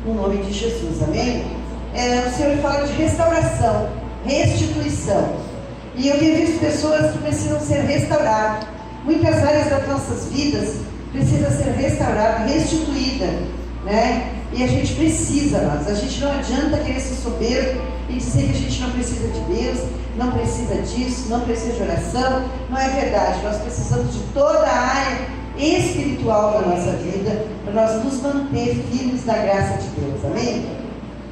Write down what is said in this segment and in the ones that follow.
no nome de Jesus, amém? O Senhor fala de restauração, restituição. E eu tenho visto pessoas que precisam ser restauradas. Muitas áreas das nossas vidas precisam ser restauradas, restituídas, né? E a gente precisa, mas a gente não adianta querer ser soberbo e dizer que a gente não precisa de Deus, não precisa disso, não precisa de oração. Não é verdade. Nós precisamos de toda a área espiritual da nossa vida para nós nos manter firmes na graça de Deus, amém?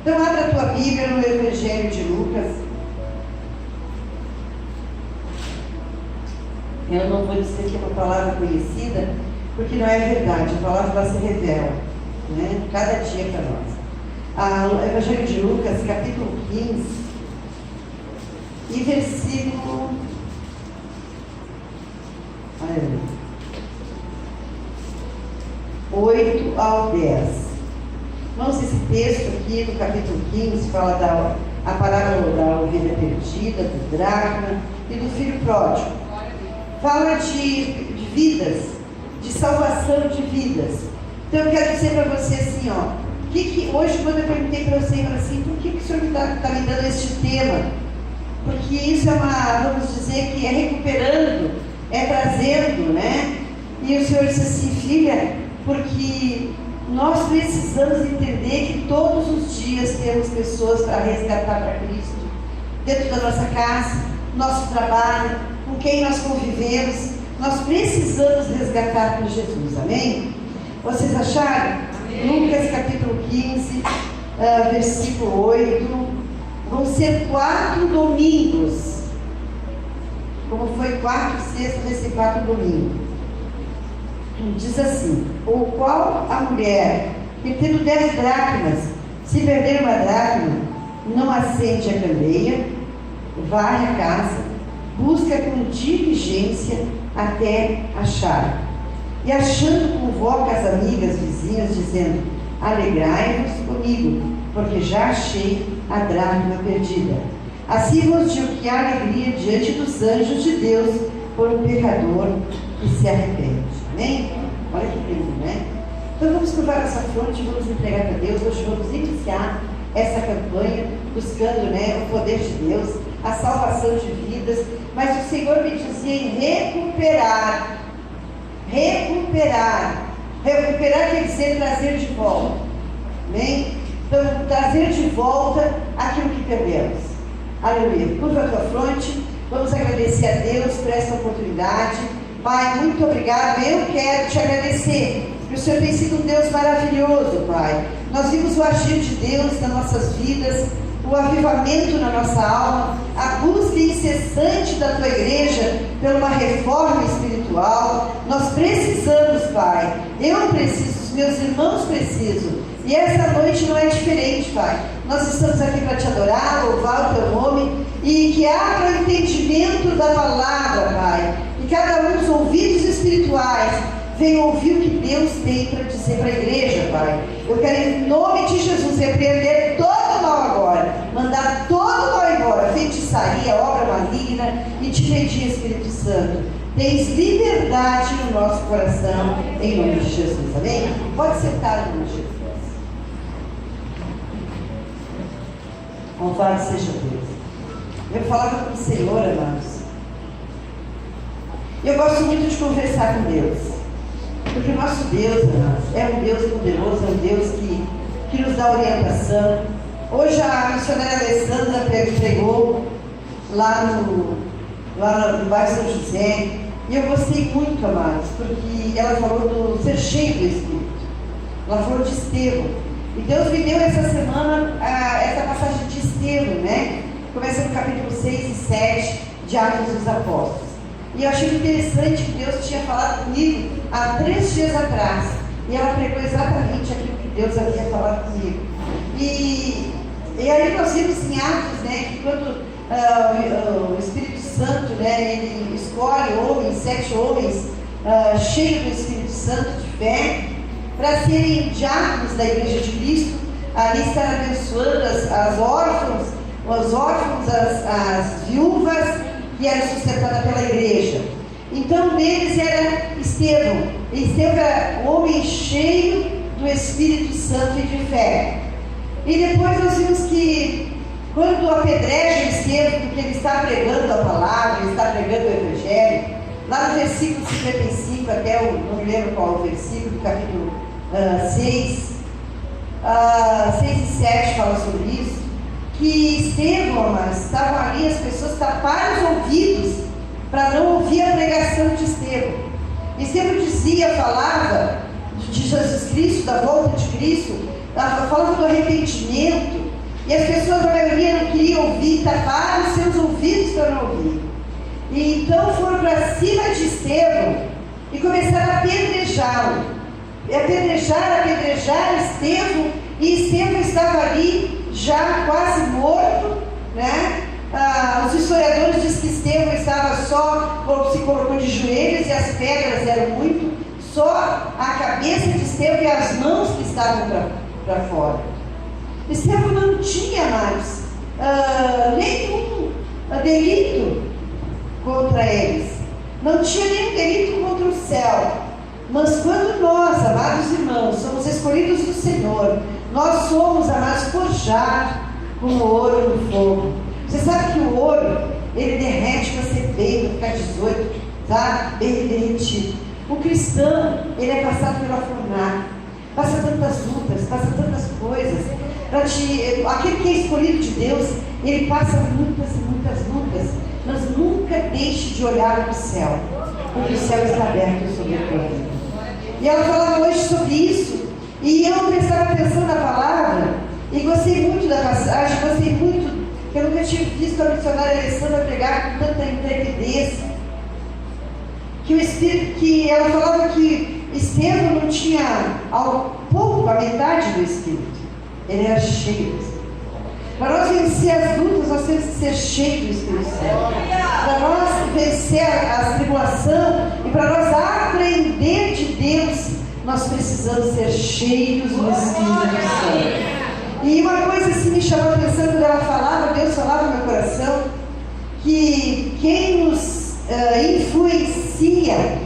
Então abra a tua Bíblia no Evangelho de Lucas. Eu não vou dizer que é uma palavra conhecida, porque não é verdade. A palavra ela se revela, né? Cada dia para nós. O Evangelho de Lucas, capítulo 15, e versículo 8 ao 10. Vamos, esse texto aqui do capítulo 15 fala a parábola da ovelha perdida, do dracma e do filho pródigo. Fala de vidas, de salvação de vidas. Então eu quero dizer para você assim, hoje quando eu perguntei para você assim, por que o Senhor está me dando este tema? Porque isso é vamos dizer que é recuperando, é trazendo, né? E o Senhor disse assim, filha, porque nós precisamos entender que todos os dias temos pessoas para resgatar para Cristo, dentro da nossa casa, nosso trabalho, com quem nós convivemos. Nós precisamos resgatar para Jesus, amém? Vocês acharam? Amém. Lucas capítulo 15, versículo 8, vão ser 4 domingos, como foi 4 sextas nesse 4 domingos. Diz assim: ou qual a mulher que tendo 10 dracmas, se perder uma dracma, não acende a candeia, varre a casa, busca com diligência até achar, e achando convoca as amigas vizinhas, dizendo: alegrai-vos comigo, porque já achei a dracma perdida. Assim vos digo que há alegria diante dos anjos de Deus por um pecador que se arrepende. Amém? Olha que lindo, né? Então vamos curvar essa fonte, vamos entregar para Deus. Hoje vamos iniciar essa campanha buscando, né, o poder de Deus, a salvação de vidas. Mas o Senhor me dizia em recuperar. Recuperar quer dizer trazer de volta. Amém? Então, trazer de volta aquilo que perdemos. Aleluia. Curva a tua fronte. Vamos agradecer a Deus por essa oportunidade. Pai, muito obrigado. Eu quero te agradecer, porque o Senhor tem sido um Deus maravilhoso, Pai. Nós vimos o agir de Deus nas nossas vidas, o avivamento na nossa alma, a busca incessante da tua igreja por uma reforma espiritual. Nós precisamos, Pai. Eu preciso, os meus irmãos precisam. E essa noite não é diferente, Pai. Nós estamos aqui para te adorar, louvar o teu nome, e que abra o entendimento da palavra, Pai. Que cada um dos ouvidos espirituais venha ouvir o que Deus tem para dizer para a igreja, Pai. Eu quero, em nome de Jesus, repreender todo o mal agora, mandar todo o mal embora, feitiçaria, obra maligna, e te pedir, Espírito Santo, tens liberdade no nosso coração, em nome de Jesus, amém? Pode sentar em nome de Jesus. Louvado seja Deus. Eu falava com o Senhor, amados. Eu gosto muito de conversar com Deus, porque o nosso Deus, amados, é um Deus poderoso, é um Deus que nos dá orientação. Hoje a missionária Alessandra pregou lá no bairro São José, e eu gostei muito, amados, porque ela falou do ser cheio do Espírito. Ela falou de Estevão. E Deus me deu essa semana essa passagem de Estevão, né? Começa no capítulo 6 e 7 de Atos dos Apóstolos. E eu achei interessante que Deus tinha falado comigo há 3 dias atrás. E ela pregou exatamente aquilo que Deus havia falado comigo. E aí nós vimos em Atos, né, que quando o Espírito Santo, né, ele escolhe homens, 7 homens cheios do Espírito Santo de fé, para serem diáconos da Igreja de Cristo, ali estar abençoando as órfãos, os órfãos, as viúvas que eram sustentadas pela igreja. Então, um deles era Estevão. Estevão era um homem cheio do Espírito Santo e de fé. E depois nós vimos que quando apedrejam Estevão, porque ele está pregando a palavra, ele está pregando o Evangelho, lá no versículo 55 até o, não me lembro qual o versículo, capítulo 6 e 7 fala sobre isso, que Estevão, mas estavam ali, as pessoas taparam os ouvidos para não ouvir a pregação de Estevão. Estevão falava de Jesus Cristo, da volta de Cristo, falava do arrependimento, e as pessoas, a maioria, não queriam ouvir, taparam os seus ouvidos para não ouvir. E então foram para cima de Estevão e começaram a apedrejá-lo. Apedrejar Estevão, e Estevão estava ali já quase morto, né? Os historiadores dizem que Estevão estava só, se colocou de joelhos e as pedras eram muito, só a cabeça de Estevão e as mãos que estavam para fora. Estevão não tinha mais nenhum delito contra eles, não tinha nenhum delito contra o céu. Mas quando nós, amados irmãos, somos escolhidos do Senhor, nós somos, amados, forjados como ouro no fogo. Você sabe que o ouro, ele derrete para ser bem, para ficar 18, tá? Bem derretido. O cristão, ele é passado pela fornalha, passa tantas lutas, passa tantas coisas. Aquele que é escolhido de Deus, ele passa muitas e muitas lutas, mas nunca deixe de olhar para o céu, porque o céu está aberto sobre a tua vida. E ela falava hoje sobre isso, e eu prestava atenção na palavra, e gostei muito da passagem, gostei muito, que eu nunca tinha visto a missionária Alessandra pregar com tanta intrepidez, que o Espírito, que ela falava que Estevão não tinha a metade do Espírito, ele era cheio do Espírito. Para nós vencer as lutas, nós temos que ser cheios do Espírito Santo. Para nós vencer a tribulação e para nós aprender de Deus, nós precisamos ser cheios do Espírito Santo. E uma coisa assim me chamou a atenção quando ela falava, Deus falava no meu coração, que quem nos influencia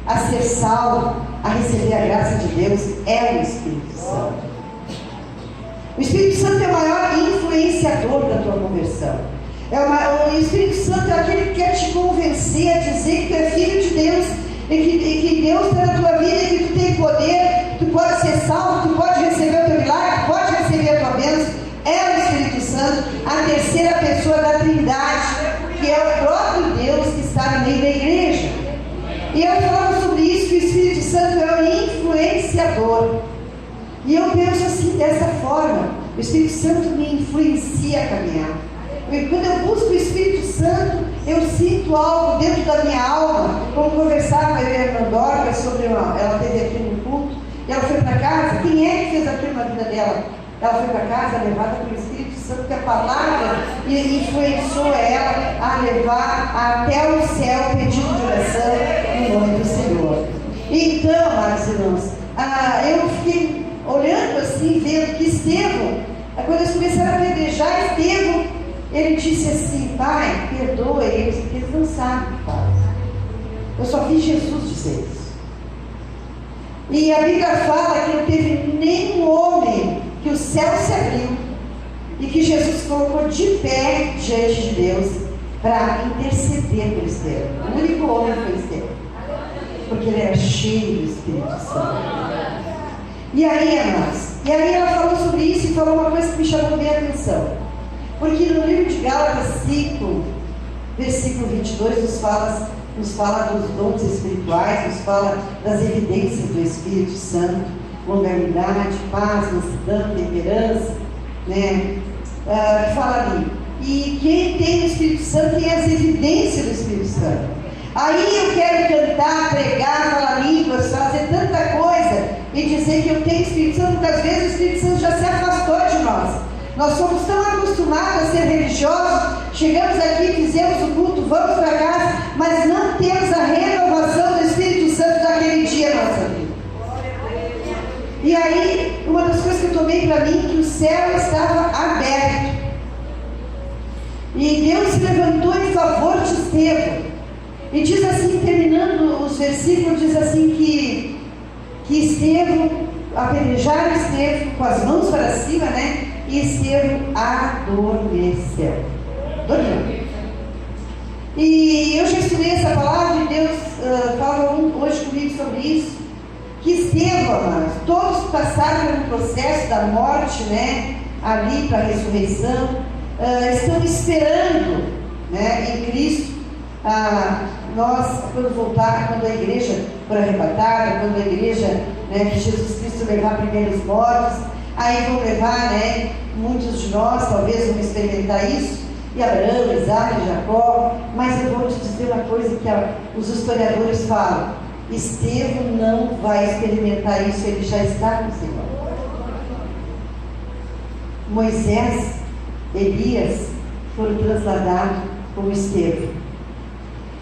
a ser salvo, a receber a graça de Deus, é o Espírito Santo. O Espírito Santo é o maior influenciador da tua conversão. O Espírito Santo é aquele que quer te convencer a dizer que tu é filho de Deus e que Deus está na tua vida e que tu tem poder, tu pode ser salvo, tu pode receber o teu milagre, tu pode receber a tua bênção. É o Espírito Santo, a terceira pessoa da Trindade, que é o próprio Deus que está no meio da igreja. E eu falava sobre isso, que o Espírito Santo é o influenciador. E eu penso assim, dessa forma, o Espírito Santo me influencia a caminhar. E quando eu busco o Espírito Santo, eu sinto algo dentro da minha alma, como conversava com a irmã Dorcas sobre ela teve aqui no culto, e ela foi para casa. Quem é que fez aquilo na vida dela? Ela foi para casa levada pelo Espírito Santo, que a palavra influenciou ela a levar até o céu pedido de oração no nome do Senhor. Então, amados irmãos, eu fiquei olhando assim, vendo que Estevão, quando eles começaram a apedrejar Estevão, ele disse assim: Pai, perdoa eles, porque eles não sabem o que fazem. Eu só vi Jesus dizer isso. E a Bíblia fala que não teve nenhum homem que o céu se abriu e que Jesus colocou de pé diante de Deus para interceder por Estevão. O único homem foi Estevão, porque ele era cheio do Espírito Santo. E aí, amados, ela falou sobre isso e falou uma coisa que me chamou bem a atenção. Porque no livro de Gálatas 5, versículo 22, nos fala dos dons espirituais, nos fala das evidências do Espírito Santo, longanimidade, paz, mansidão, temperança, né? Fala ali. E quem tem o Espírito Santo tem as evidências do Espírito Santo. Aí eu quero cantar, pregar, falar línguas, fazer tanta coisa e dizer que eu tenho Espírito Santo. Muitas vezes o Espírito Santo já se afastou de nós. Nós somos tão acostumados a ser religiosos, chegamos aqui, fizemos o culto, vamos para casa, mas não temos a renovação do Espírito Santo daquele dia na nossa vida. E aí, uma das coisas que eu tomei para mim, que o céu estava aberto. E Deus se levantou em favor de Estevão. E diz assim, terminando os versículos, diz assim que Estevão, apedrejaram Estevão com as mãos para cima, né? e Estevão adormeceu. Dormiu. E eu já estudei essa palavra e Deus fala hoje comigo sobre isso. Que Estevão, amados, todos passaram pelo processo da morte, né, ali para a ressurreição, estão esperando, né, em Cristo. Nós, quando voltar, quando a igreja for arrebatada, quando a igreja, né, que Jesus Cristo levar primeiro os mortos, aí vão levar, né, muitos de nós talvez vão experimentar isso, e Abraão, Isaac, Jacó. Mas eu vou te dizer uma coisa que os historiadores falam: Estevão não vai experimentar isso, ele já está com o Senhor. Moisés, Elias foram transladados como Estevão.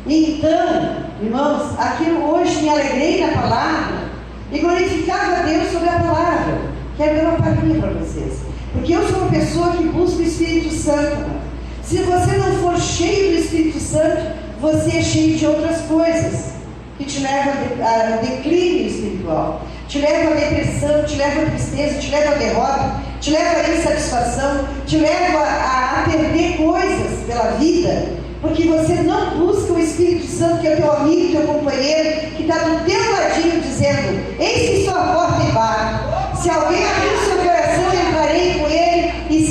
Então, irmãos, aquilo hoje me alegrei na palavra e glorificava a Deus sobre a palavra. Quero dar uma palhinha para vocês, porque eu sou uma pessoa que busca o Espírito Santo. Se você não for cheio do Espírito Santo, você é cheio de outras coisas que te levam a declínio espiritual, te leva à depressão, te leva à tristeza, te leva à derrota, te leva à insatisfação, te leva a perder coisas pela vida, porque você não busca o Espírito Santo, que é o teu amigo, teu companheiro, que está do teu ladinho dizendo: eis que sua porta e bato. Se alguém abrir o seu coração, entrarei com ele e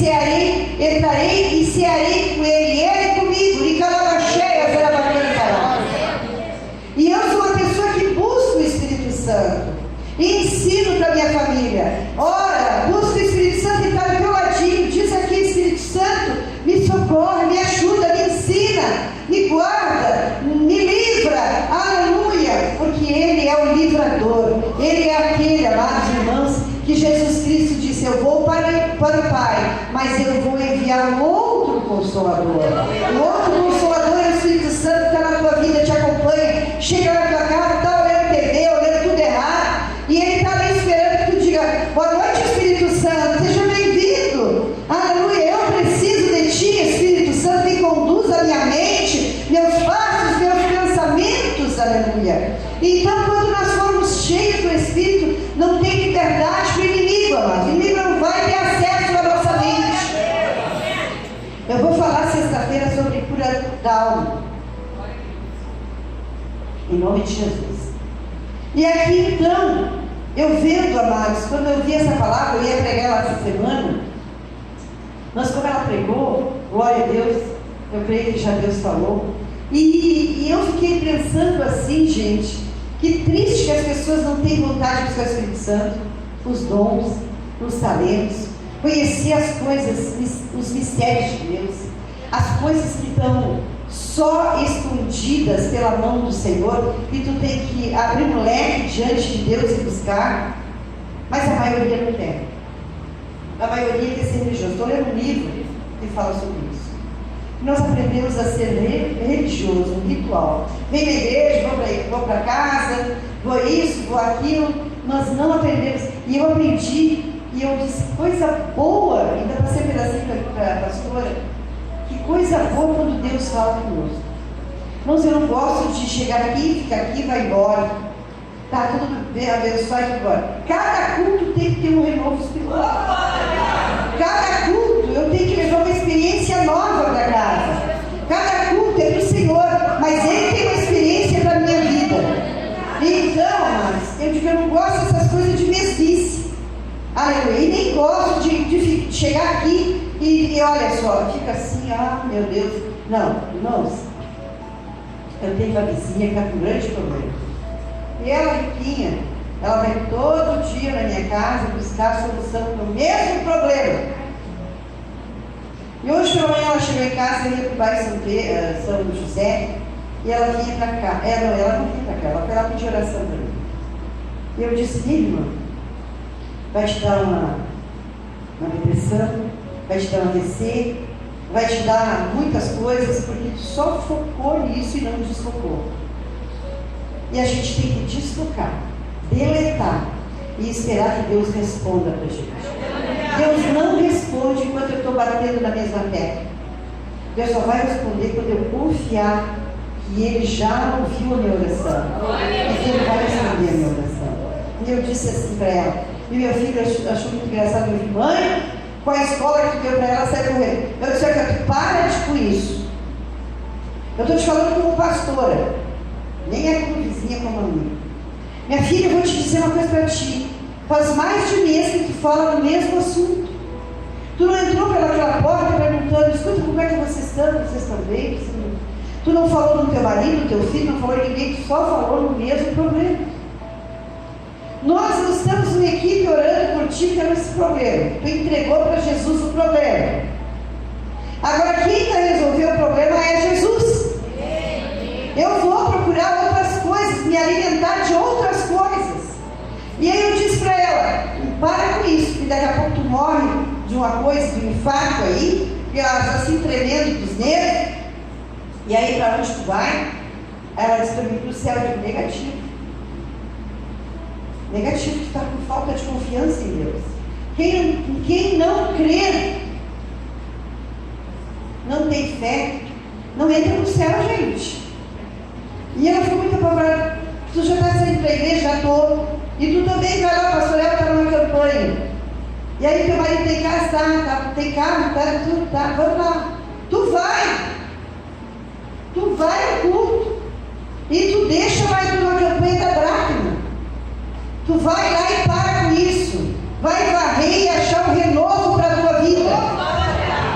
cearei com ele, ele comigo, e calava cheia, será bacana parar. E eu sou uma pessoa que busca o Espírito Santo e ensino para minha família: ora, busca o Espírito Santo e está do teu ladinho. Diz aqui: Espírito Santo, me socorre, me ajuda, me ensina, me guarda, me livra, aleluia, porque Ele é o livrador. Ele é aquele, amados irmãos, que Jesus Cristo disse: eu vou para o Pai, mas eu vou enviar um outro Consolador. O outro Consolador é o Espírito Santo, que está na tua vida, te acompanha, chega na tua casa, está olhando TV, olhando tudo errado, e ele está ali esperando que tu diga: boa noite, Espírito Santo, seja bem-vindo, aleluia. Eu preciso de ti, Espírito Santo, me conduz a minha mente, meus passos, meus pensamentos, aleluia. Então, quando nós formos cheios do Espírito, não tem liberdade para o inimigo, amado. O inimigo não vai ter acesso à nossa mente. Eu vou falar sexta-feira sobre cura da alma, em nome de Jesus. E aqui então, eu vendo, amados, quando eu vi essa palavra, eu ia pregar ela essa semana, mas como ela pregou, glória a Deus, eu creio que já Deus falou, e eu fiquei pensando assim, gente, que triste que as pessoas não têm vontade de buscar o Espírito Santo, os dons, os talentos, conhecer as coisas, os mistérios de Deus, as coisas que estão só escondidas pela mão do Senhor, e tu tem que abrir um leque diante de Deus e buscar. Mas a maioria não quer. A maioria quer ser religioso. Estou lendo um livro que fala sobre isso. Nós aprendemos a ser religioso, um ritual. Vem na igreja, vou para casa, vou isso, vou aquilo. Nós não aprendemos. E eu aprendi, e eu disse: coisa boa, ainda passei um pedacinho para a pastora, que coisa boa quando Deus fala conosco. Irmãos, eu não gosto de chegar aqui, ficar aqui, vai embora. Tá tudo bem, abençoado, vai embora. Cada culto tem que ter um renovo espiritual. Cada culto eu tenho que levar uma experiência nova para casa. Cada culto é para o Senhor, mas Ele tem uma experiência para a minha vida. Então, amados, eu digo: eu não gosto dessas coisas de mesmice. Aleluia. E nem gosto de chegar aqui e olha só, fica assim: ah, meu Deus. Não, irmãos, eu tenho uma vizinha que está com um grande problema. E ela, riquinha, ela vem todo dia na minha casa buscar a solução para o mesmo problema. E hoje pela manhã ela chegou em casa, ia para o bairro São José, e ela vinha para cá. Ela não vinha para cá, ela foi lá pedir oração para mim. E eu disse: minha irmã, vai te dar uma depressão, vai te dar um AVC, vai te dar muitas coisas, porque tu só focou nisso e não desfocou. E a gente tem que desfocar, deletar e esperar que Deus responda para a gente. Deus não responde enquanto eu estou batendo na mesma tecla. Deus só vai responder quando eu confiar que Ele já ouviu a minha oração e que Ele vai responder a minha oração. E eu disse assim para ela, e meu filho achou muito engraçado, eu disse: mãe, com a escola que tu deu para ela, sai correndo. Eu disse: olha, para com isso. Eu estou te falando como pastora, nem é como vizinha, como amiga. Minha filha, eu vou te dizer uma coisa para ti. Faz mais de um mês que tu fala do mesmo assunto. Tu não entrou pelaquela porta perguntando: escuta, como é que vocês estão bem? Tu não falou do teu marido, do teu filho, não falou de ninguém, tu só falou no mesmo problema. Nós não estamos uma equipe orando por ti pelo esse problema. Tu entregou para Jesus o problema. Agora quem vai resolver o problema é Jesus. Eu vou procurar outras coisas, me alimentar de outras coisas. E aí eu disse para ela: para com isso, que daqui a pouco tu morre de uma coisa, de um infarto aí, e ela está assim tremendo dos nervos. E aí para onde tu vai? Ela disse para mim: para o céu. Eu digo: negativo. Negativo, tu está com falta de confiança em Deus. Quem não crê, não tem fé, não entra no céu, gente. E ela ficou muito apavorada. Tu já está saindo para a igreja? Já estou. E tu também vai lá, pastor, ela está numa campanha. E aí teu marido tem casa? Tá, tem carro, tudo, tá, vamos lá. Tu vai ao culto. E tu deixa lá ir numa campanha da dracma. Tu vai lá e para com isso. Vai varrer e achar um renovo para a tua vida.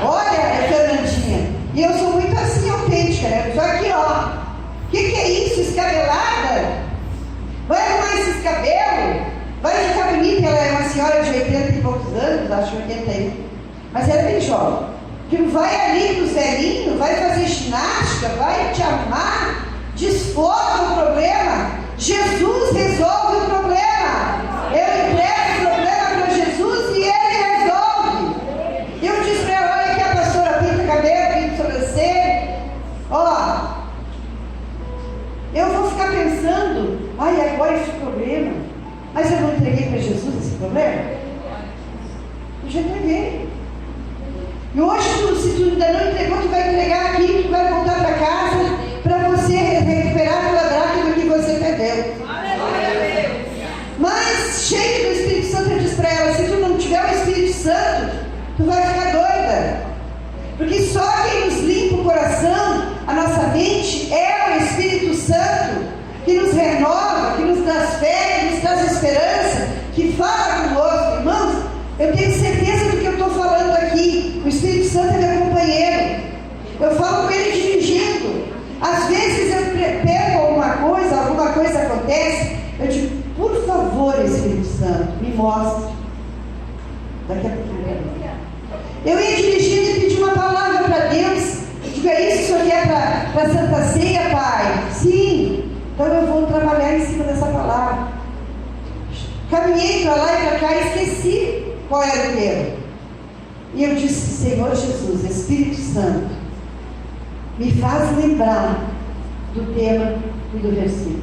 Olha, Fernandinha, e eu sou muito assim autêntica, né? Só aqui, ó. O que é isso? Escabelada? Vai arrumar esses cabelos? Vai ficar bonita. Ela é uma senhora de 80 e poucos anos, acho 81. Mas ela é bem jovem. Que vai ali com os velhinhos, vai fazer ginástica, vai te arrumar, desfoca o problema. Jesus resolve o problema. Eu entrego o problema para Jesus e Ele resolve. Eu disse para ela: olha aqui, a pastora pinta cabelo, pinta sobrancelha. Ó, eu vou ficar pensando: ai, agora esse problema. Mas eu não entreguei para Jesus esse problema? Eu já entreguei. E hoje, se tu ainda não entregou, tu vai entregar aqui, tu vai voltar para casa para você recuperar a tua dracma que você perdeu. Mas, cheio do Espírito Santo, eu disse para ela: se tu não tiver o Espírito Santo, tu vai ficar doida. Porque só quem nos limpa o coração, a nossa mente, é o Espírito Santo, que nos renova, que nos dá fé, que nos traz esperança, que fala conosco. Irmãos, eu tenho certeza do que eu estou falando aqui. O Espírito Santo é meu companheiro. Eu falo com ele dirigindo. Às vezes eu perco alguma coisa acontece, eu digo: por favor, Espírito Santo, me mostre. Daqui a pouquinho. Eu ia dirigindo e pedi uma palavra para Deus. Eu digo: é isso que o Senhor quer para Santa Ceia, Pai? Sim. Então eu vou trabalhar em cima dessa palavra. Caminhei para lá e para cá e esqueci qual era o tema. E eu disse: Senhor Jesus, Espírito Santo, me faz lembrar do tema e do versículo.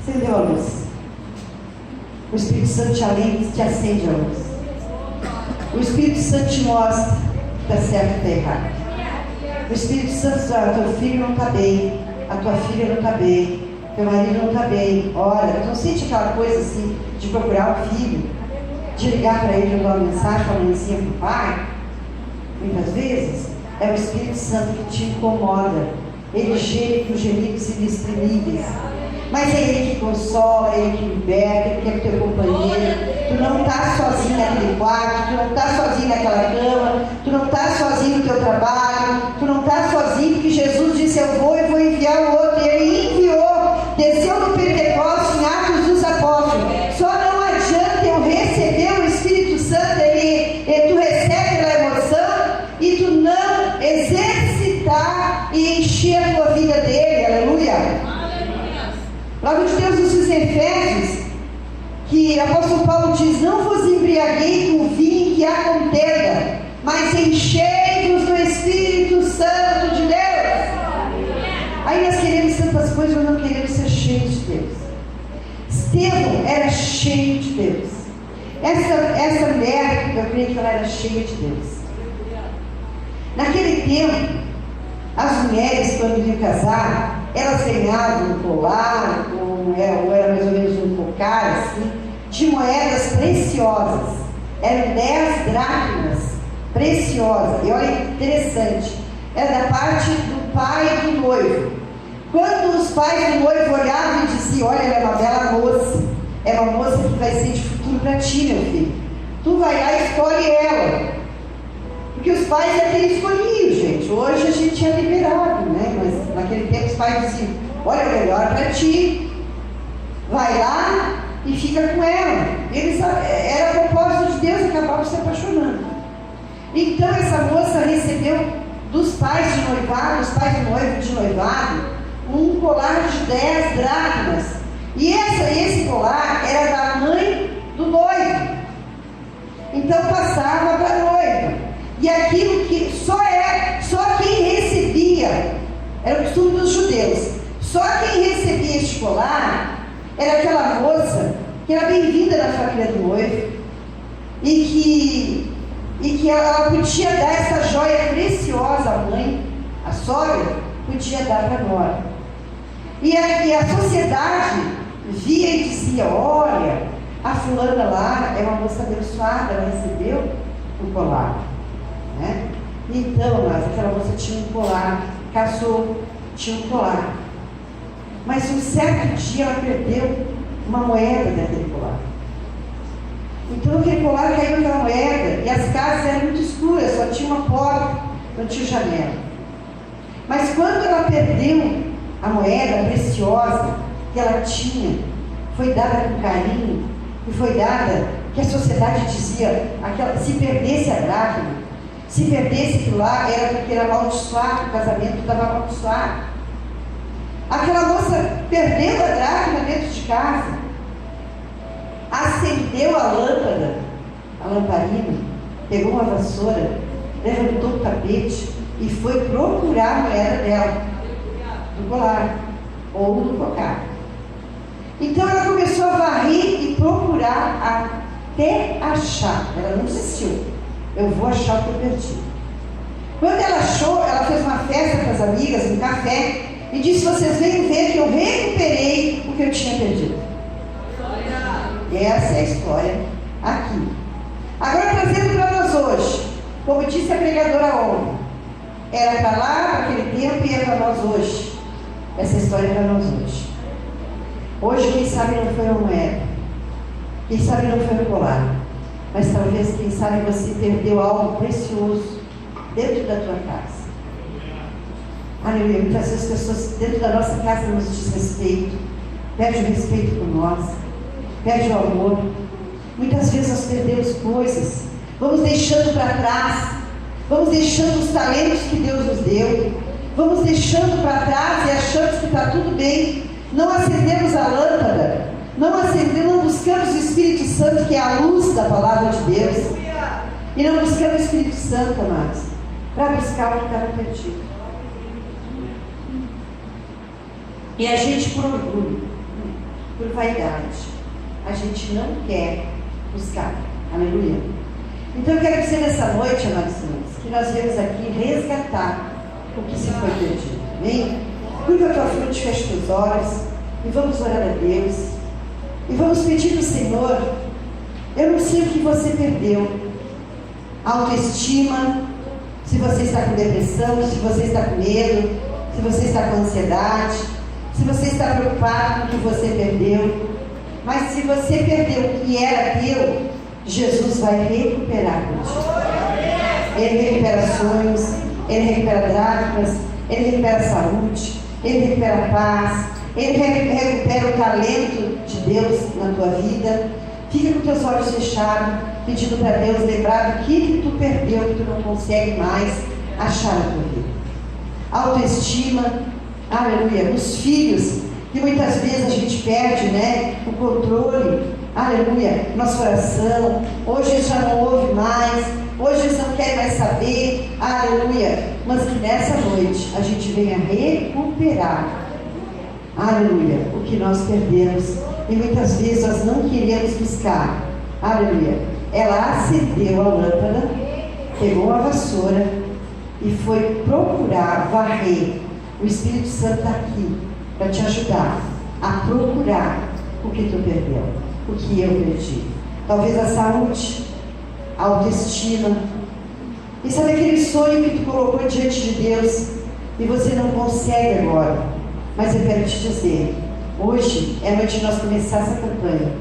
Acendeu a luz. O Espírito Santo te acende a luz. O Espírito Santo te mostra que está certo e está errado. O Espírito Santo diz: olha, teu filho não está bem, a tua filha não está bem, teu marido não está bem. Olha, não sente aquela coisa assim de procurar o filho, de ligar para ele, mandar uma mensagem, uma mãezinha para o pai. Muitas vezes é o Espírito Santo que te incomoda. Ele geme com gemidos inexprimíveis. Mas é Ele que consola, é Ele que liberta, Ele que é teu companheiro. Tu não estás sozinho naquele quarto, tu não estás sozinho naquela cama, tu não estás sozinho no teu trabalho, tu não estás sozinho, porque Jesus disse: eu vou e vou enviar o outro. E Ele enviou, desceu no Pentecostes, em Atos dos Apóstolos. Só não adianta eu receber o Espírito Santo, tu recebe a emoção e tu não exercitar e encher a tua vida dele. Aleluia. Logo de Deus nos diz em Efésios, que o apóstolo Paulo diz: não vos embriaguei com vinho que há contenda, mas enchei-vos do Espírito Santo de Deus. Aí nós queremos tantas coisas, mas não queremos ser cheios de Deus. Estevão era cheio de Deus. Essa mulher, eu creio que ela era cheia de Deus. Naquele tempo, as mulheres, quando iam casar, elas ganhavam um colar, ou era mais ou menos um cocar, assim, de moedas preciosas. Eram 10 dracmas preciosas. E olha, interessante, era da parte do pai do noivo. Quando os pais do noivo olhavam e diziam: olha, ela é uma bela moça, é uma moça que vai ser de futuro para ti, meu filho. Tu vai lá e escolhe ela. Porque os pais até escolhiam, gente. Hoje a gente é liberado, né? Mas naquele tempo os pais diziam: olha, é melhor para ti. Vai lá e fica com ela. Eles, era o propósito de Deus, acabavam se apaixonando. Então essa moça recebeu dos pais de noivado, os pais do noivo de noivado, um colar de 10 dracmas. E esse colar era da mãe do noivo. Então passava para a noiva. E aquilo que só quem recebia, era o costume dos judeus, só quem recebia este colar era aquela moça que era bem-vinda na família do noivo e que ela podia dar essa joia preciosa à mãe, a sogra, podia dar para a nora. E a sociedade via e dizia: olha, a fulana lá é uma moça abençoada, ela recebeu um colar, né? Então, mas aquela moça tinha um colar, casou, tinha um colar. Mas um certo dia ela perdeu uma moeda dentro daquele colar. Então aquele colar caiu naquela moeda e as casas eram muito escuras, só tinha uma porta, não tinha janela. Mas quando ela perdeu a moeda preciosa que ela tinha, foi dada com carinho, e foi dada, que a sociedade dizia, se perdesse a dracma, se perdesse aquilo lá, era porque era amaldiçoado, o casamento estava amaldiçoado. Aquela moça perdeu a dracma dentro de casa, acendeu a lâmpada, a lamparina, pegou uma vassoura, levantou o tapete e foi procurar a moeda dela, do colar ou do cocar. Então ela começou a varrer e procurar até achar. Ela não desistiu. Eu vou achar o que eu perdi. Quando ela achou, ela fez uma festa com as amigas, um café, e disse: vocês venham ver que eu recuperei o que eu tinha perdido. E essa é a história aqui. Agora trazendo para nós hoje, como disse a pregadora ontem, era para lá, para aquele tempo, e é para nós hoje. Essa história é para nós hoje. Hoje, quem sabe não foi uma moeda, quem sabe não foi um colar, mas talvez, quem sabe, você perdeu algo precioso dentro da tua casa. Aleluia. Muitas vezes as pessoas dentro da nossa casa nos desrespeitam, perdem o respeito por nós, perdem o amor. Muitas vezes nós perdemos coisas, vamos deixando para trás, vamos deixando os talentos que Deus nos deu, vamos deixando para trás e achamos que está tudo bem. Não acendemos a lâmpada, não buscamos o Espírito Santo, que é a luz da palavra de Deus, e não buscamos o Espírito Santo, amados, para buscar o que estava perdido. E a gente, por orgulho, por vaidade, a gente não quer buscar. Aleluia. Então eu quero dizer nessa noite, amados irmãos, que nós viemos aqui resgatar o que se foi perdido. Amém? Curva a tua fronte, fecha os teus olhos e vamos orar a Deus. E vamos pedir para o Senhor. Eu não sei o que você perdeu. Autoestima, se você está com depressão, se você está com medo, se você está com ansiedade, se você está preocupado com o que você perdeu. Mas se você perdeu o que era teu, Jesus vai recuperar contigo. Ele recupera sonhos, Ele recupera dracmas, Ele recupera saúde, Ele recupera paz, Ele recupera o talento de Deus na tua vida. Fica com teus olhos fechados, pedindo para Deus lembrar do que tu perdeu, que tu não consegue mais achar na tua vida. Autoestima, aleluia. Os filhos, que muitas vezes a gente perde, né? O controle, aleluia, nosso coração. Hoje eles já não ouvem mais, hoje eles não querem mais saber, aleluia. Mas que nessa noite a gente venha recuperar, aleluia, o que nós perdemos. E muitas vezes nós não queremos buscar, aleluia. Ela acendeu a lâmpada, pegou a vassoura e foi procurar, varrer. O Espírito Santo está aqui para te ajudar a procurar o que tu perdeu, o que eu perdi. Talvez a saúde, autoestima. E sabe aquele sonho que tu colocou diante de Deus e você não consegue agora? Mas eu quero te dizer, hoje é noite de nós começar essa campanha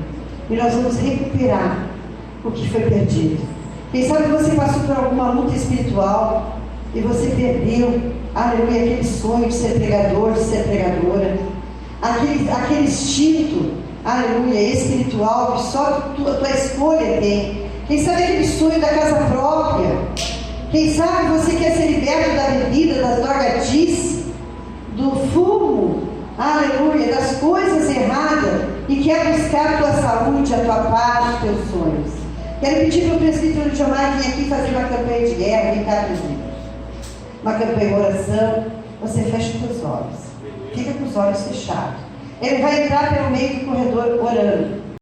e nós vamos recuperar o que foi perdido. Quem sabe você passou por alguma luta espiritual e você perdeu, aleluia, aquele sonho de ser pregador, de ser pregadora, aquele instinto, aleluia, espiritual que só tua escolha tem. Quem sabe aquele sonho da casa própria. Quem sabe você quer ser liberto da bebida, das drogadices, do fumo, aleluia, das coisas erradas e quer buscar a tua saúde, a tua paz, os teus sonhos. Quero pedir para o presbítero Jomar vir aqui fazer uma campanha de guerra. Vem cá, presbítero. Uma campanha de oração. Você fecha os teus olhos. Fica com os olhos fechados. Ele vai entrar pelo meio do corredor orando.